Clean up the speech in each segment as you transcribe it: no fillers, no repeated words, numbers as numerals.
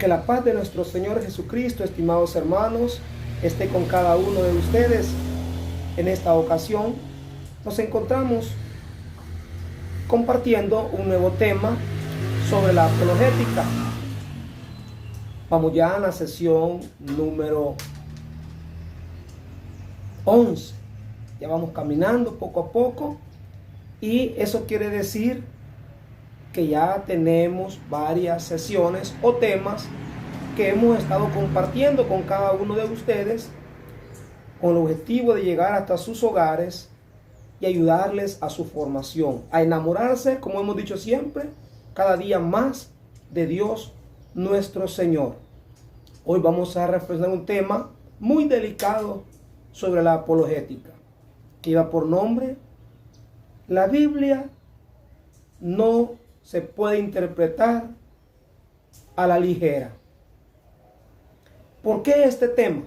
Que la paz de nuestro Señor Jesucristo, estimados hermanos, esté con cada uno de ustedes. En esta ocasión nos encontramos compartiendo un nuevo tema sobre la apologética. Vamos ya a la sesión número 11. Ya vamos caminando poco a poco y eso quiere decir que ya tenemos varias sesiones o temas que hemos estado compartiendo con cada uno de ustedes con el objetivo de llegar hasta sus hogares y ayudarles a su formación, a enamorarse, como hemos dicho siempre, cada día más de Dios nuestro Señor. Hoy vamos a reflexionar un tema muy delicado sobre la apologética, que lleva por nombre: la Biblia no se puede interpretar a la ligera. ¿Por qué este tema?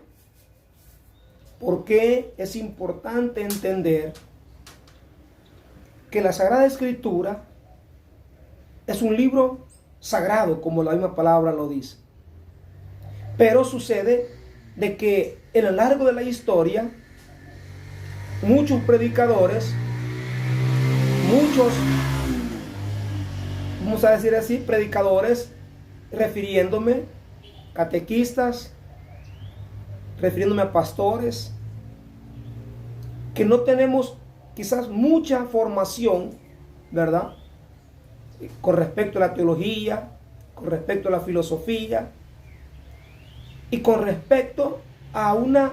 Porque es importante entender que la Sagrada Escritura es un libro sagrado, como la misma palabra lo dice. Pero sucede de que en lo largo de la historia, muchos predicadores, vamos a decir así, predicadores, refiriéndome, catequistas, refiriéndome a pastores, que no tenemos quizás mucha formación, ¿verdad?, con respecto a la teología, con respecto a la filosofía y con respecto a una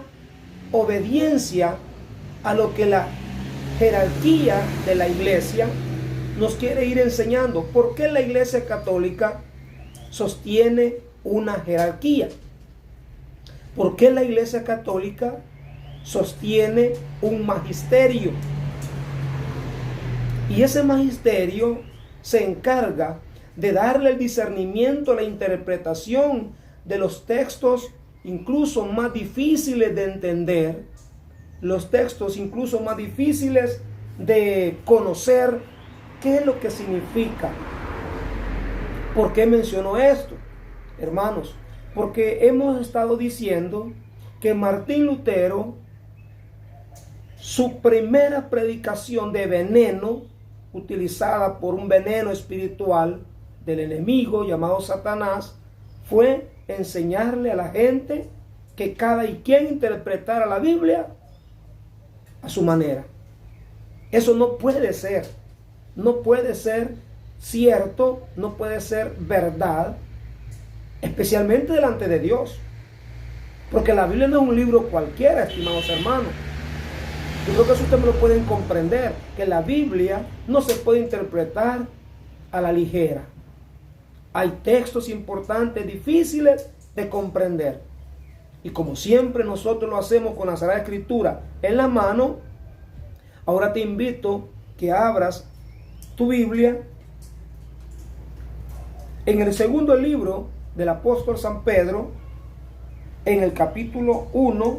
obediencia a lo que la jerarquía de la iglesia nos quiere ir enseñando. ¿Por qué la Iglesia Católica sostiene una jerarquía? ¿Por qué la Iglesia Católica sostiene un magisterio? Y ese magisterio se encarga de darle el discernimiento, la interpretación de los textos incluso más difíciles de entender, los textos incluso más difíciles de conocer. ¿Qué es lo que significa? ¿Por qué menciono esto, hermanos? Porque hemos estado diciendo que Martín Lutero, su primera predicación de veneno, utilizada por un veneno espiritual del enemigo llamado Satanás, fue enseñarle a la gente que cada quien interpretara la Biblia a su manera. Eso no puede ser. No puede ser cierto, no puede ser verdad, especialmente delante de Dios. Porque la Biblia no es un libro cualquiera, estimados hermanos. Yo creo que eso ustedes me lo pueden comprender, que la Biblia no se puede interpretar a la ligera. Hay textos importantes, difíciles de comprender. Y como siempre nosotros lo hacemos con la Sagrada Escritura en la mano, ahora te invito que abras tu Biblia en el segundo libro del apóstol San Pedro, en el capítulo 1,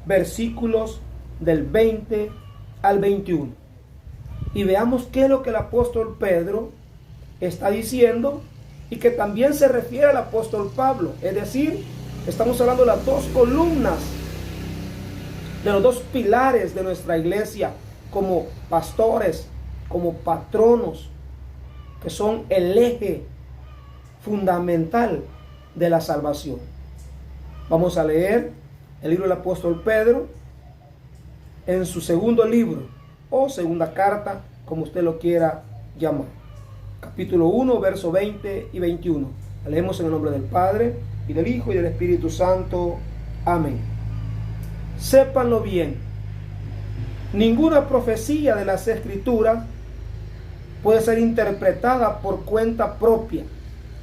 versículos del 20 al 21. Y veamos qué es lo que el apóstol Pedro está diciendo y que también se refiere al apóstol Pablo. Es decir, estamos hablando de las dos columnas, de los dos pilares de nuestra iglesia como pastores, como patronos, que son el eje fundamental de la salvación. Vamos a leer el libro del apóstol Pedro en su segundo libro o segunda carta, como usted lo quiera llamar. Capítulo 1, verso 20 y 21. La leemos en el nombre del Padre, y del Hijo, y del Espíritu Santo. Amén. Sépanlo bien. Ninguna profecía de las Escrituras puede ser interpretada por cuenta propia.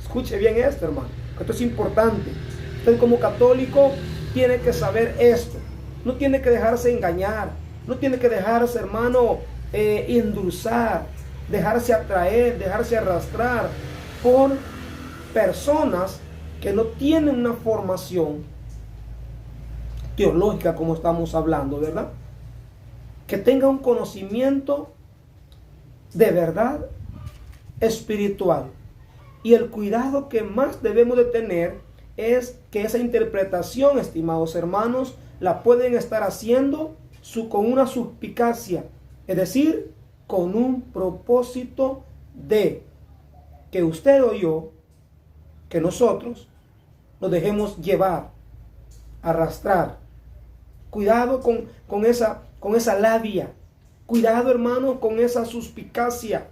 Escuche bien esto, hermano. Esto es importante. Usted como católico tiene que saber esto. No tiene que dejarse engañar. No tiene que dejarse, hermano, endulzar, dejarse atraer, dejarse arrastrar por personas que no tienen una formación teológica como estamos hablando, ¿verdad? Que tenga un conocimiento de verdad espiritual. Y el cuidado que más debemos de tener es que esa interpretación, estimados hermanos, la pueden estar haciendo con una suspicacia, es decir, con un propósito de que usted o yo, que nosotros nos dejemos llevar, arrastrar. Cuidado con esa labia. Cuidado, hermano, con esa suspicacia.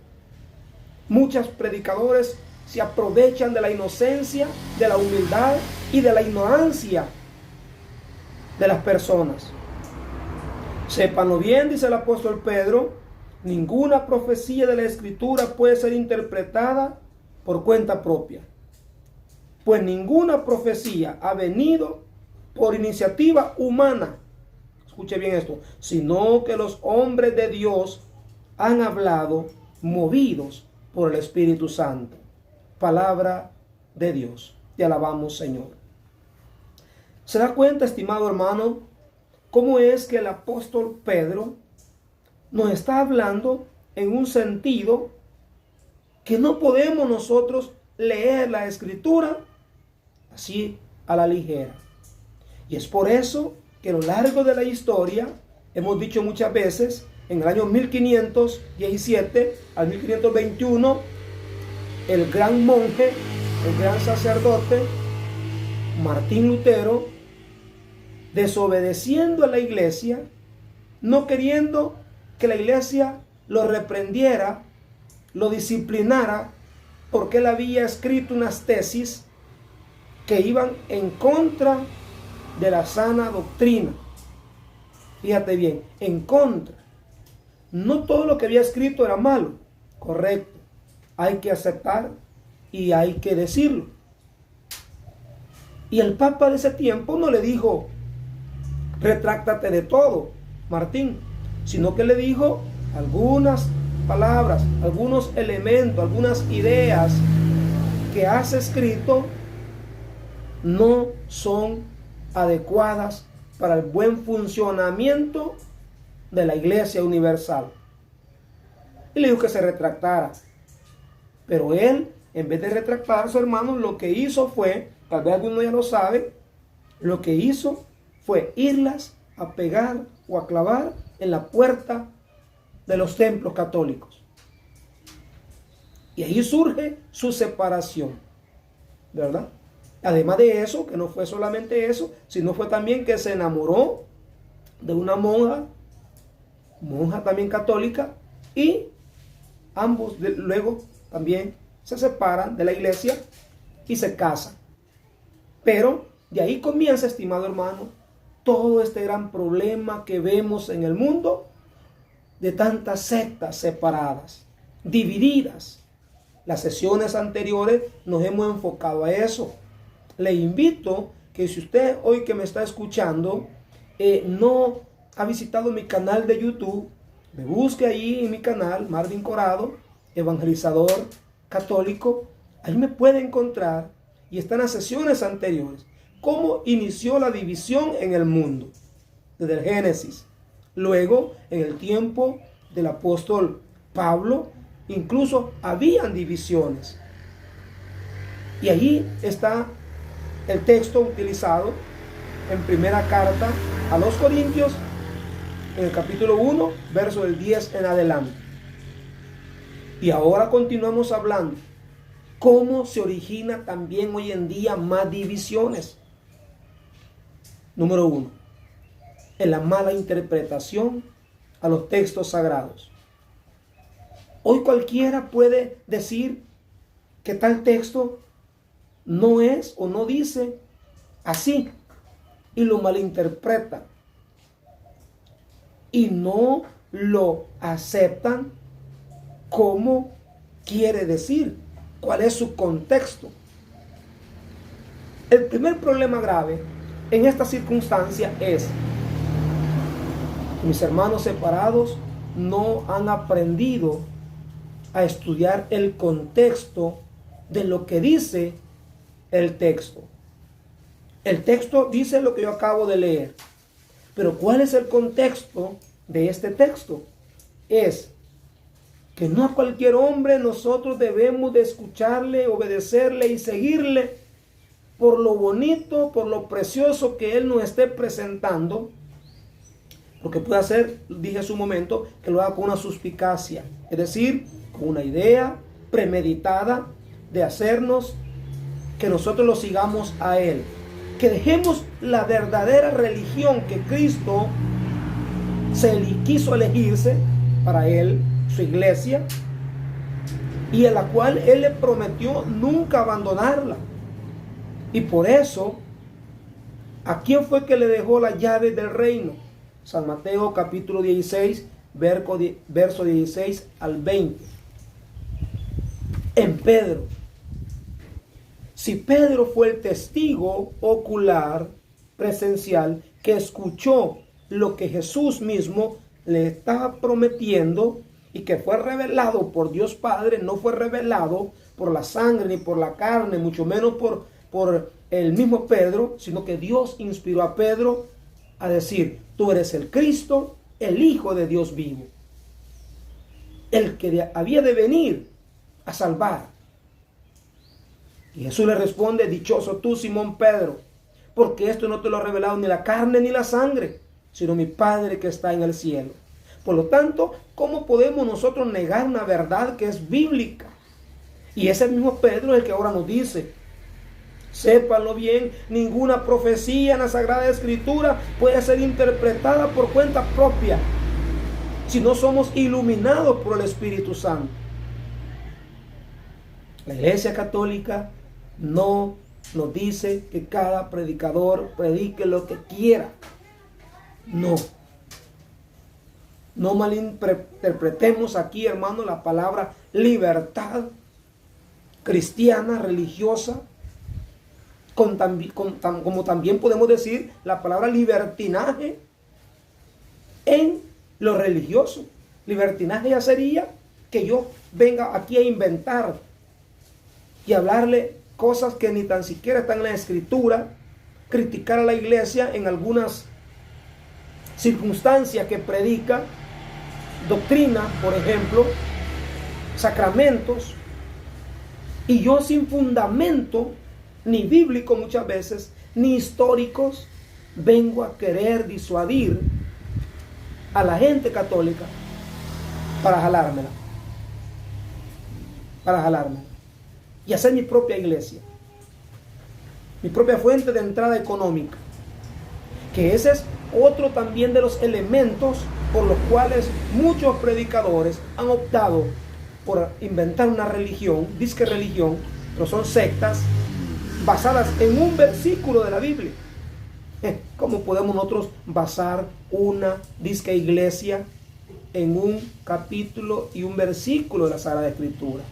Muchos predicadores se aprovechan de la inocencia, de la humildad y de la ignorancia de las personas. Sépanlo bien, dice el apóstol Pedro, ninguna profecía de la Escritura puede ser interpretada por cuenta propia, pues ninguna profecía ha venido por iniciativa humana, escuche bien esto, sino que los hombres de Dios han hablado movidos por el Espíritu Santo. Palabra de Dios. Te alabamos, Señor. ¿Se da cuenta, estimado hermano, cómo es que el apóstol Pedro nos está hablando en un sentido que no podemos nosotros leer la Escritura así a la ligera? Y es por eso que a lo largo de la historia, hemos dicho muchas veces, en el año 1517 al 1521, el gran monje, el gran sacerdote, Martín Lutero, desobedeciendo a la iglesia, no queriendo que la iglesia lo reprendiera, lo disciplinara, porque él había escrito unas tesis que iban en contra de la sana doctrina. Fíjate bien, en contra. No todo lo que había escrito era malo, correcto. Hay que aceptar y hay que decirlo. Y el Papa de ese tiempo no le dijo, retráctate de todo, Martín, sino que le dijo algunas palabras, algunos elementos, algunas ideas que has escrito no son adecuadas para el buen funcionamiento de la Iglesia Universal. Y le dijo que se retractara. Pero él, en vez de retractarse, hermanos, lo que hizo fue, tal vez alguno ya lo sabe, lo que hizo fue irlas a pegar o a clavar en la puerta de los templos católicos. Y ahí surge su separación, ¿verdad? Además de eso, que no fue solamente eso, sino fue también que se enamoró de una monja también católica, y ambos luego también se separan de la iglesia y se casan. Pero de ahí comienza, estimado hermano, todo este gran problema que vemos en el mundo de tantas sectas separadas, divididas. Las sesiones anteriores nos hemos enfocado a eso. Le invito que si usted hoy que me está escuchando no ha visitado mi canal de YouTube, me busque ahí en mi canal, Marvin Corado, evangelizador católico. Ahí me puede encontrar y están las sesiones anteriores. Cómo inició la división en el mundo, desde el Génesis. Luego, en el tiempo del apóstol Pablo, incluso habían divisiones. Y ahí está el texto utilizado en primera carta a los Corintios, en el capítulo 1, verso del 10 en adelante. Y ahora continuamos hablando cómo se origina también hoy en día más divisiones. Número 1, en la mala interpretación a los textos sagrados. Hoy cualquiera puede decir que tal texto no es o no dice así, y lo malinterpretan y no lo aceptan como quiere decir, cuál es su contexto. El primer problema grave en esta circunstancia es que mis hermanos separados no han aprendido a estudiar el contexto de lo que dice el texto. El texto dice lo que yo acabo de leer, pero ¿cuál es el contexto de este texto? Es que no a cualquier hombre nosotros debemos de escucharle, obedecerle y seguirle, por lo bonito, por lo precioso que Él nos esté presentando, porque puede hacer, dije hace un momento, que lo haga con una suspicacia, es decir, con una idea premeditada de hacernos que nosotros lo sigamos a Él, que dejemos la verdadera religión que Cristo quiso elegirse para Él, su iglesia, y en la cual Él le prometió nunca abandonarla. Y por eso, ¿a quién fue que le dejó la llave del reino? San Mateo capítulo 16, verso 16 al 20. En Pedro. Si Pedro fue el testigo ocular, presencial, que escuchó lo que Jesús mismo le estaba prometiendo y que fue revelado por Dios Padre, no fue revelado por la sangre ni por la carne, mucho menos por el mismo Pedro, sino que Dios inspiró a Pedro a decir: tú eres el Cristo, el Hijo de Dios vivo, el que había de venir a salvar. Y Jesús le responde: dichoso tú, Simón Pedro, porque esto no te lo ha revelado ni la carne ni la sangre, sino mi Padre que está en el cielo. Por lo tanto, ¿cómo podemos nosotros negar una verdad que es bíblica? Y ese mismo Pedro es el que ahora nos dice: sépanlo bien, ninguna profecía en la Sagrada Escritura puede ser interpretada por cuenta propia, si no somos iluminados por el Espíritu Santo. La Iglesia Católica no nos dice que cada predicador predique lo que quiera. No malinterpretemos aquí, hermano, la palabra libertad cristiana, religiosa, como también podemos decir la palabra libertinaje en lo religioso. Libertinaje ya sería que yo venga aquí a inventar y hablarle cosas que ni tan siquiera están en la Escritura, criticar a la iglesia en algunas circunstancias que predica, doctrina, por ejemplo, sacramentos, y yo sin fundamento, ni bíblico muchas veces, ni históricos, vengo a querer disuadir a la gente católica para jalármela. Y hacer mi propia iglesia, mi propia fuente de entrada económica, que ese es otro también de los elementos por los cuales muchos predicadores han optado por inventar una religión, disque religión, pero son sectas basadas en un versículo de la Biblia. ¿Cómo podemos nosotros basar una disque iglesia en un capítulo y un versículo de la Sagrada Escritura?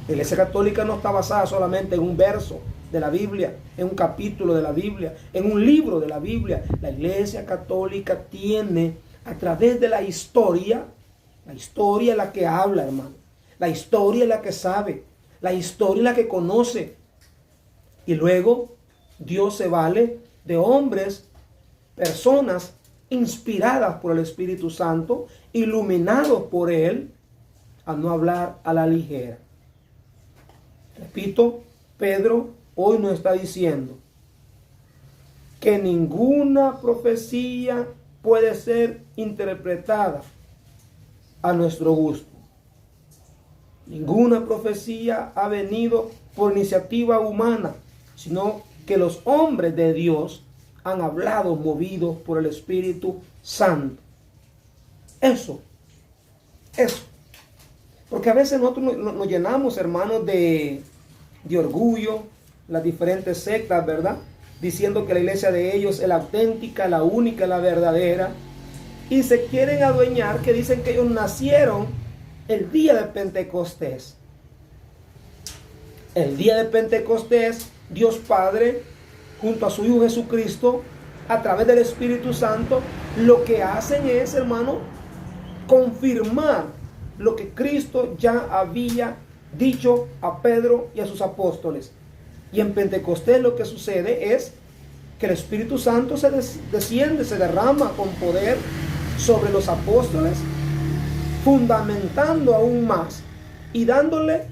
La Iglesia Católica no está basada solamente en un verso de la Biblia, en un capítulo de la Biblia, en un libro de la Biblia. La Iglesia Católica tiene, a través de la historia es la que habla, hermano. La historia es la que sabe, la historia es la que conoce. Y luego Dios se vale de hombres, personas inspiradas por el Espíritu Santo, iluminados por Él, a no hablar a la ligera. Repito, Pedro hoy nos está diciendo que ninguna profecía puede ser interpretada a nuestro gusto. Ninguna profecía ha venido por iniciativa humana, sino que los hombres de Dios han hablado movidos por el Espíritu Santo. Eso. Porque a veces nosotros nos llenamos, hermanos, de orgullo, las diferentes sectas, ¿verdad? Diciendo que la iglesia de ellos es la auténtica, la única, la verdadera. Y se quieren adueñar, que dicen que ellos nacieron el día de Pentecostés. El día de Pentecostés, Dios Padre, junto a su Hijo Jesucristo, a través del Espíritu Santo, lo que hacen es, hermano, confirmar lo que Cristo ya había dicho a Pedro y a sus apóstoles. Y en Pentecostés lo que sucede es que el Espíritu Santo se desciende, se derrama con poder sobre los apóstoles, fundamentando aún más y dándole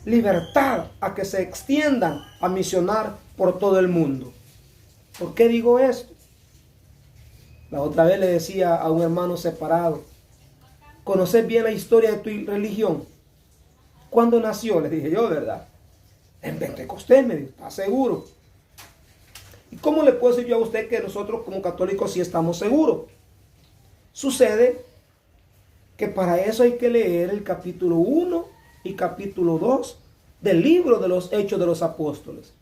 libertad a que se extiendan a misionar por todo el mundo. ¿Por qué digo esto? La otra vez le decía a un hermano separado: ¿conoces bien la historia de tu religión? ¿Cuándo nació? Le dije yo, ¿verdad? En Pentecostés, me dijo. ¿Estás seguro? ¿Y cómo le puedo decir yo a usted que nosotros como católicos sí estamos seguros? Sucede que para eso hay que leer el capítulo 1 y capítulo 2 del libro de los Hechos de los Apóstoles,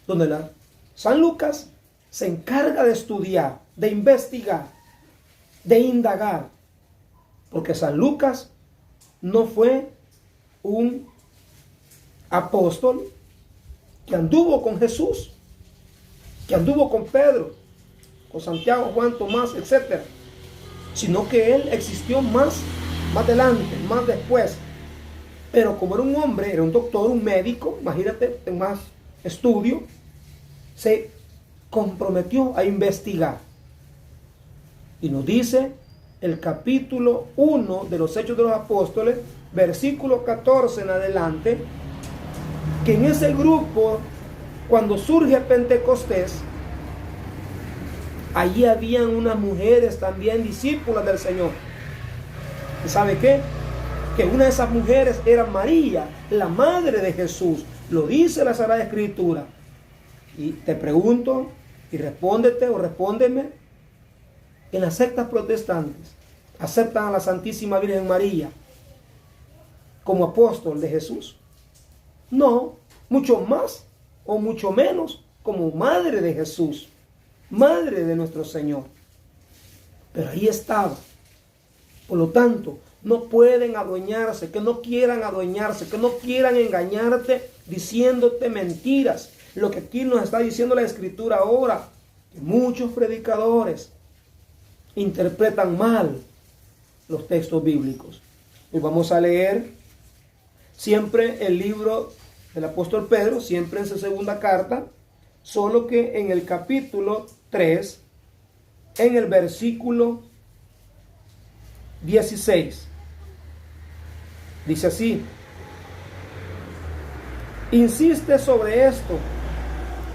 donde San Lucas se encarga de estudiar, de investigar, de indagar, porque San Lucas no fue un apóstol que anduvo con Jesús, que anduvo con Pedro, con Santiago, Juan, Tomás, etc., sino que él existió más adelante, más después. Pero como era un hombre, era un doctor, un médico, imagínate, en más estudio, se comprometió a investigar. Y nos dice el capítulo 1 de los Hechos de los Apóstoles, versículo 14 en adelante, que en ese grupo, cuando surge Pentecostés, allí habían unas mujeres también discípulas del Señor. ¿Y sabe qué? Que una de esas mujeres era María, la madre de Jesús. Lo dice la Sagrada Escritura. Y te pregunto, y respóndete o respóndeme, en las sectas protestantes, ¿aceptan a la Santísima Virgen María como apóstol de Jesús? No, mucho más o mucho menos como madre de Jesús, madre de nuestro Señor. Pero ahí estaba. Por lo tanto, no pueden adueñarse, que no quieran adueñarse, que no quieran engañarte diciéndote mentiras. Lo que aquí nos está diciendo la Escritura ahora, que muchos predicadores interpretan mal los textos bíblicos. Hoy vamos a leer siempre el libro del apóstol Pedro, siempre en su segunda carta, solo que en el capítulo 3, en el versículo 16. Dice así: insiste sobre esto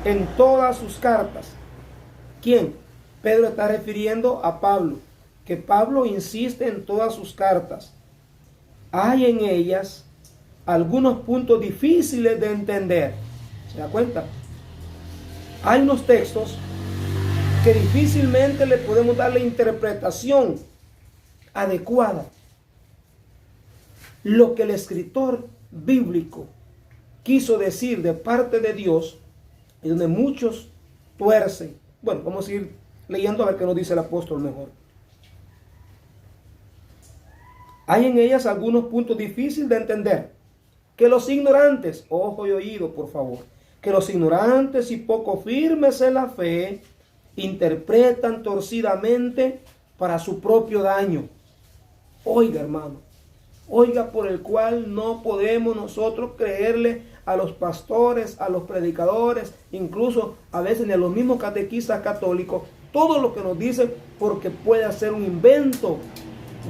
en todas sus cartas. ¿Quién? Pedro está refiriendo a Pablo, que Pablo insiste en todas sus cartas. Hay en ellas algunos puntos difíciles de entender. ¿Se da cuenta? Hay unos textos que difícilmente le podemos dar la interpretación adecuada. Lo que el escritor bíblico quiso decir de parte de Dios, y donde muchos tuercen. Bueno, vamos a ir leyendo a ver qué nos dice el apóstol mejor. Hay en ellas algunos puntos difíciles de entender, que los ignorantes, ojo y oído por favor, que los ignorantes y poco firmes en la fe interpretan torcidamente para su propio daño. Oiga, hermano, oiga, por el cual no podemos nosotros creerle a los pastores, a los predicadores, incluso a veces ni a los mismos catequistas católicos, todo lo que nos dicen, porque puede ser un invento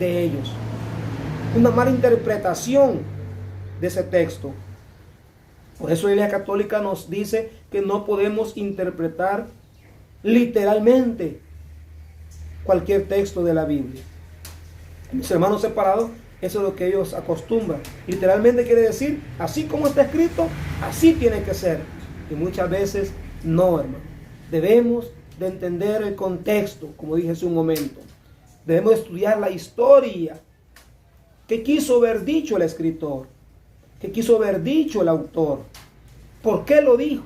de ellos, una mala interpretación de ese texto. Por eso la Iglesia Católica nos dice que no podemos interpretar literalmente cualquier texto de la Biblia. Mis hermanos separados, eso es lo que ellos acostumbran. Literalmente quiere decir, así como está escrito, así tiene que ser. Y muchas veces no, hermano. Debemos de entender el contexto, como dije hace un momento. Debemos estudiar la historia. ¿Qué quiso haber dicho el escritor? ¿Qué quiso haber dicho el autor? ¿Por qué lo dijo?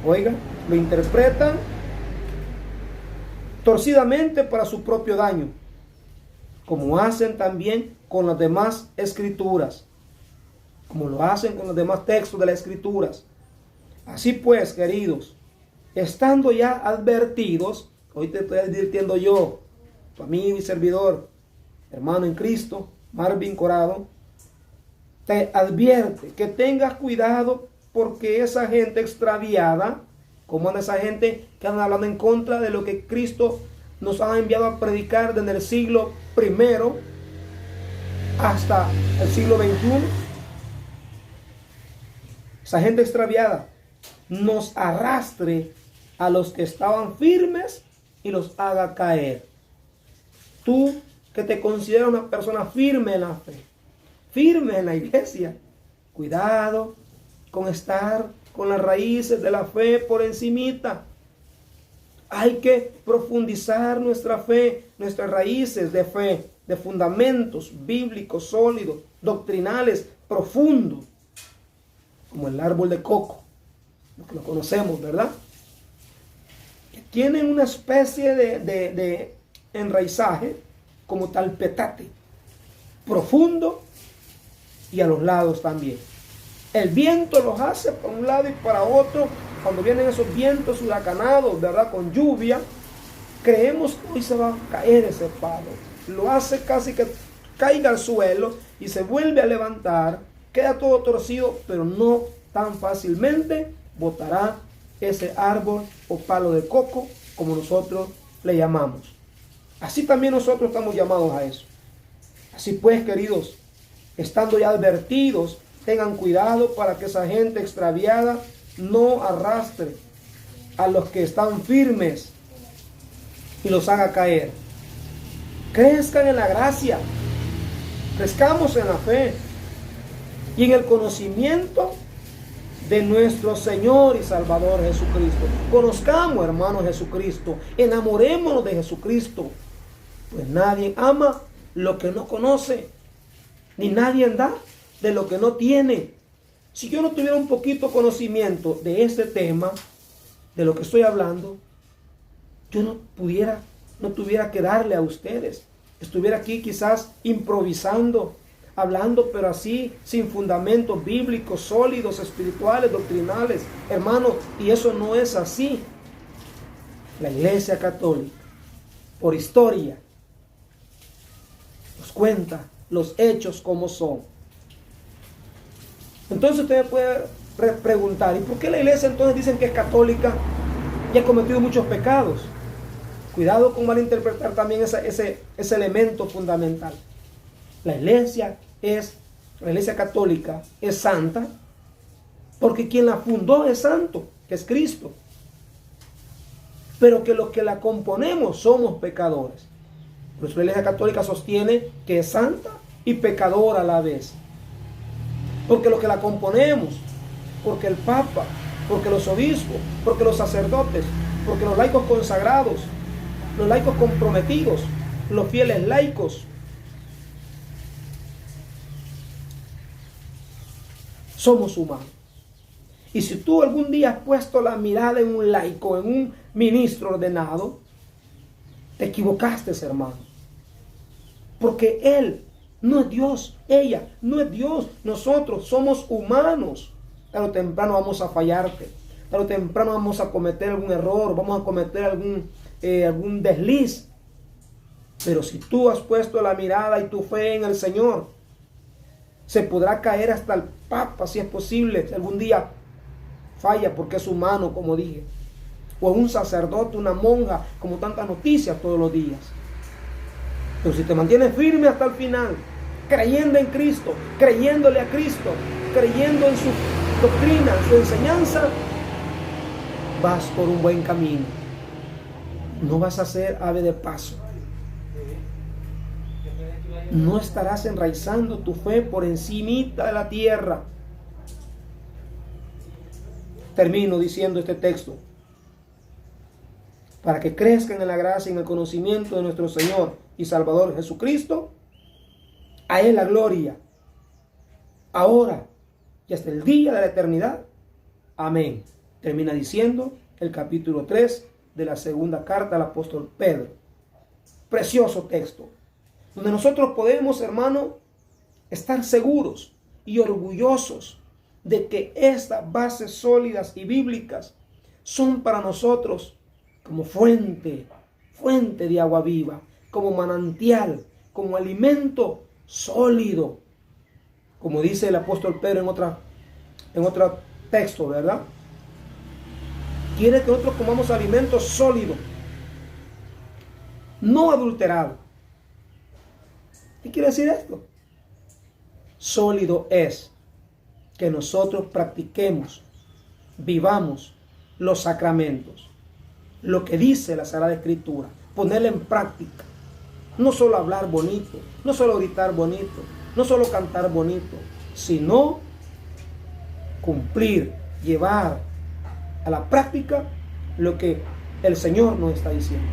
Oiga, lo interpretan torcidamente para su propio daño, como hacen también con las demás escrituras, como lo hacen con los demás textos de las escrituras. Así pues, queridos, estando ya advertidos, hoy te estoy advirtiendo yo, tu amigo y servidor, hermano en Cristo, Marvin Corado, te advierte que tengas cuidado, porque esa gente extraviada, como anda esa gente que anda hablando en contra de lo que Cristo nos ha enviado a predicar desde el siglo I hasta el siglo XXI, esa gente extraviada, nos arrastre a los que estaban firmes y los haga caer. Tú que te consideras una persona firme en la fe, firme en la iglesia, cuidado con estar con las raíces de la fe por encimita. Hay que profundizar nuestra fe, nuestras raíces de fe, de fundamentos bíblicos sólidos, doctrinales, profundos, como el árbol de coco, lo que lo conocemos, ¿verdad? Que tienen una especie de enraizaje como tal petate, profundo y a los lados también. El viento los hace para un lado y para otro. Cuando vienen esos vientos huracanados, ¿verdad? Con lluvia, creemos que hoy se va a caer ese palo. Lo hace casi que caiga al suelo y se vuelve a levantar. Queda todo torcido, pero no tan fácilmente botará ese árbol o palo de coco, como nosotros le llamamos. Así también nosotros estamos llamados a eso. Así pues, queridos, estando ya advertidos, tengan cuidado para que esa gente extraviada no arrastre a los que están firmes y los haga caer. Crezcan en la gracia, crezcamos en la fe y en el conocimiento de nuestro Señor y Salvador Jesucristo. Conozcamos, hermanos, Jesucristo, enamorémonos de Jesucristo, pues nadie ama lo que no conoce, ni nadie da de lo que no tiene. Si yo no tuviera un poquito conocimiento de este tema, de lo que estoy hablando, yo no tuviera que darle a ustedes. Estuviera aquí quizás improvisando, hablando, pero así, sin fundamentos bíblicos, sólidos, espirituales, doctrinales. Hermanos, y eso no es así. La Iglesia Católica, por historia, nos cuenta los hechos como son. Entonces usted me puede preguntar, ¿y por qué la iglesia entonces dicen que es católica y ha cometido muchos pecados? Cuidado con malinterpretar también ese elemento fundamental. La iglesia católica es santa porque quien la fundó es santo, que es Cristo. Pero que los que la componemos somos pecadores. Por eso la iglesia católica sostiene que es santa y pecadora a la vez. Porque los que la componemos, porque el Papa, porque los obispos, porque los sacerdotes, porque los laicos consagrados, los laicos comprometidos, los fieles laicos, somos humanos. Y si tú algún día has puesto la mirada en un laico, en un ministro ordenado, te equivocaste, hermano. Porque él no es Dios, ella no es Dios. Nosotros somos humanos. Tarde o temprano vamos a fallarte. Tarde o temprano vamos a cometer algún error, vamos a cometer algún desliz. Pero si tú has puesto la mirada y tu fe en el Señor, se podrá caer hasta el Papa, si es posible, si algún día falla porque es humano, como dije. O un sacerdote, una monja, como tantas noticias todos los días. Pero si te mantienes firme hasta el final, creyendo en Cristo, creyéndole a Cristo, creyendo en su doctrina, en su enseñanza, vas por un buen camino. No vas a ser ave de paso. No estarás enraizando tu fe por encimita de la tierra. Termino diciendo este texto. Para que crezcan en la gracia y en el conocimiento de nuestro Señor y Salvador Jesucristo, a Él la gloria, ahora y hasta el día de la eternidad. Amén. Termina diciendo el capítulo 3 de la segunda carta al apóstol Pedro. Precioso texto, donde nosotros podemos, hermano, estar seguros y orgullosos de que estas bases sólidas y bíblicas son para nosotros como fuente de agua viva, como manantial, como alimento sólido, como dice el apóstol Pedro en otro texto, ¿verdad? Quiere que nosotros comamos alimento sólido, no adulterado. ¿Qué quiere decir esto? Sólido es que nosotros practiquemos, vivamos los sacramentos, lo que dice la Sagrada Escritura, ponerla en práctica. No solo hablar bonito, no solo gritar bonito, no solo cantar bonito, sino cumplir, llevar a la práctica lo que el Señor nos está diciendo.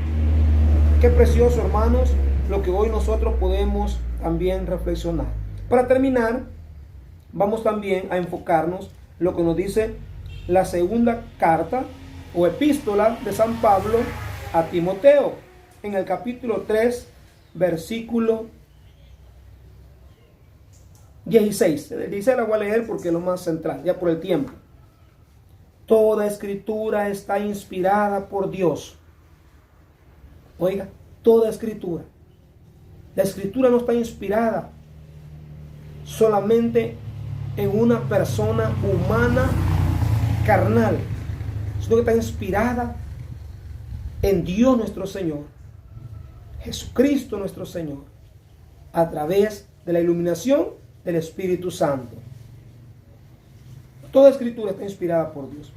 Qué precioso, hermanos, lo que hoy nosotros podemos también reflexionar. Para terminar, vamos también a enfocarnos en lo que nos dice la segunda carta o epístola de San Pablo a Timoteo, en el capítulo 3, versículo 16. Dice, la voy a leer porque es lo más central, ya por el tiempo. Toda escritura está inspirada por Dios. Oiga, toda escritura. La escritura no está inspirada solamente en una persona humana carnal, sino que está inspirada en Dios nuestro Señor, Jesucristo nuestro Señor, a través de la iluminación del Espíritu Santo. Toda escritura está inspirada por Dios.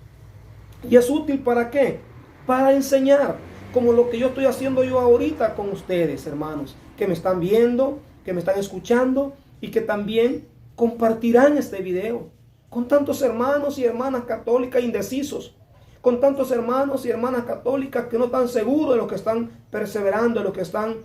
¿Y es útil para qué? Para enseñar, como lo que yo estoy haciendo yo ahorita con ustedes, hermanos, que me están viendo, que me están escuchando y que también compartirán este video con tantos hermanos y hermanas católicas indecisos, con tantos hermanos y hermanas católicas que no están seguros de lo que están perseverando, de lo que están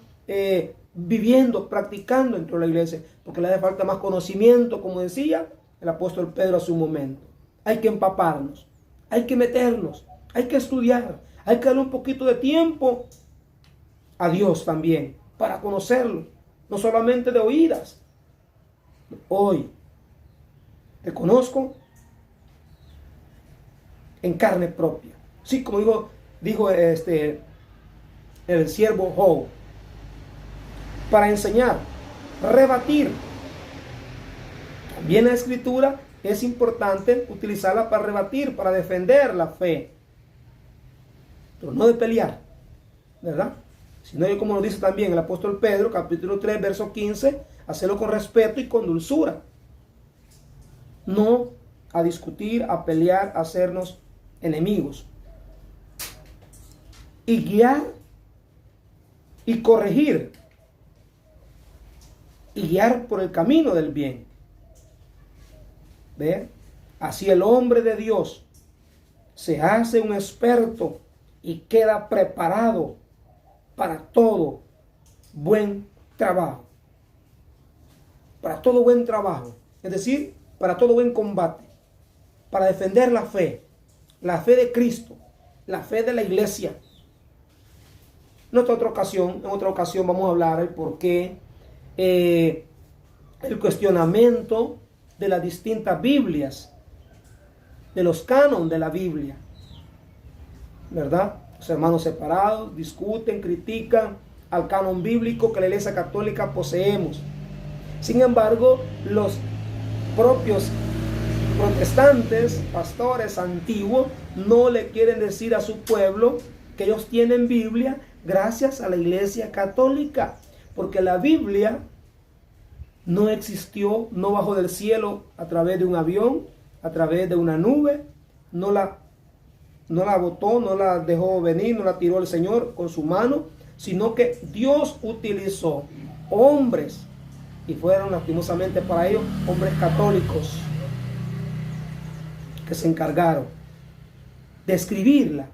viviendo, practicando dentro de la iglesia, porque le hace falta más conocimiento, como decía el apóstol Pedro hace un momento. Hay que empaparnos, hay que meternos, hay que estudiar, hay que darle un poquito de tiempo a Dios también, para conocerlo, no solamente de oídas. Hoy te conozco en carne propia. Sí, como dijo el siervo Job, para enseñar, rebatir. También la escritura es importante utilizarla para rebatir, para defender la fe, pero no de pelear, ¿verdad? Sino, como lo dice también el apóstol Pedro, capítulo 3, verso 15, hacerlo con respeto y con dulzura. No a discutir, a pelear, a hacernos enemigos. Y guiar y corregir. Y guiar por el camino del bien. ¿Ve? Así el hombre de Dios se hace un experto y queda preparado para todo buen trabajo. Para todo buen trabajo. Es decir, para todo buen combate. Para defender la fe de Cristo, la fe de la iglesia. En otra ocasión vamos a hablar el por qué, el cuestionamiento de las distintas Biblias, de los cánones de la Biblia, ¿verdad? Los hermanos separados discuten, critican al canon bíblico que la Iglesia Católica poseemos. Sin embargo, los propios protestantes, pastores antiguos, no le quieren decir a su pueblo que ellos tienen Biblia gracias a la Iglesia Católica, porque la Biblia no existió, no bajó del cielo a través de un avión, a través de una nube, no la botó, no la dejó venir, no la tiró el Señor con su mano, sino que Dios utilizó hombres, y fueron lastimosamente para ellos hombres católicos, que se encargaron de escribirla,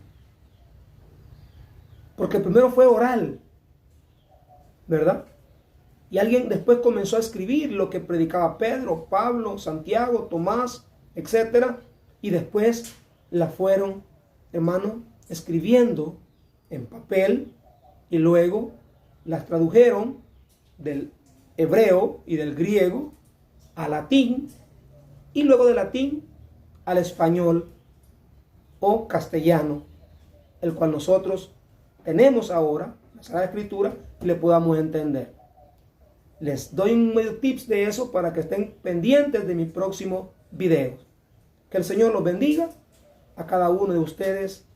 porque primero fue oral, ¿verdad? Y alguien después comenzó a escribir lo que predicaba Pedro, Pablo, Santiago, Tomás, etc. Y después la fueron, hermano, escribiendo en papel, y luego las tradujeron del hebreo y del griego a latín, y luego de latín al español o castellano, el cual nosotros tenemos ahora, la Sagrada Escritura, y le podamos entender. Les doy un medio tips de eso para que estén pendientes de mi próximo video. Que el Señor los bendiga a cada uno de ustedes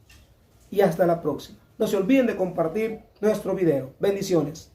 y hasta la próxima. No se olviden de compartir nuestro video. Bendiciones.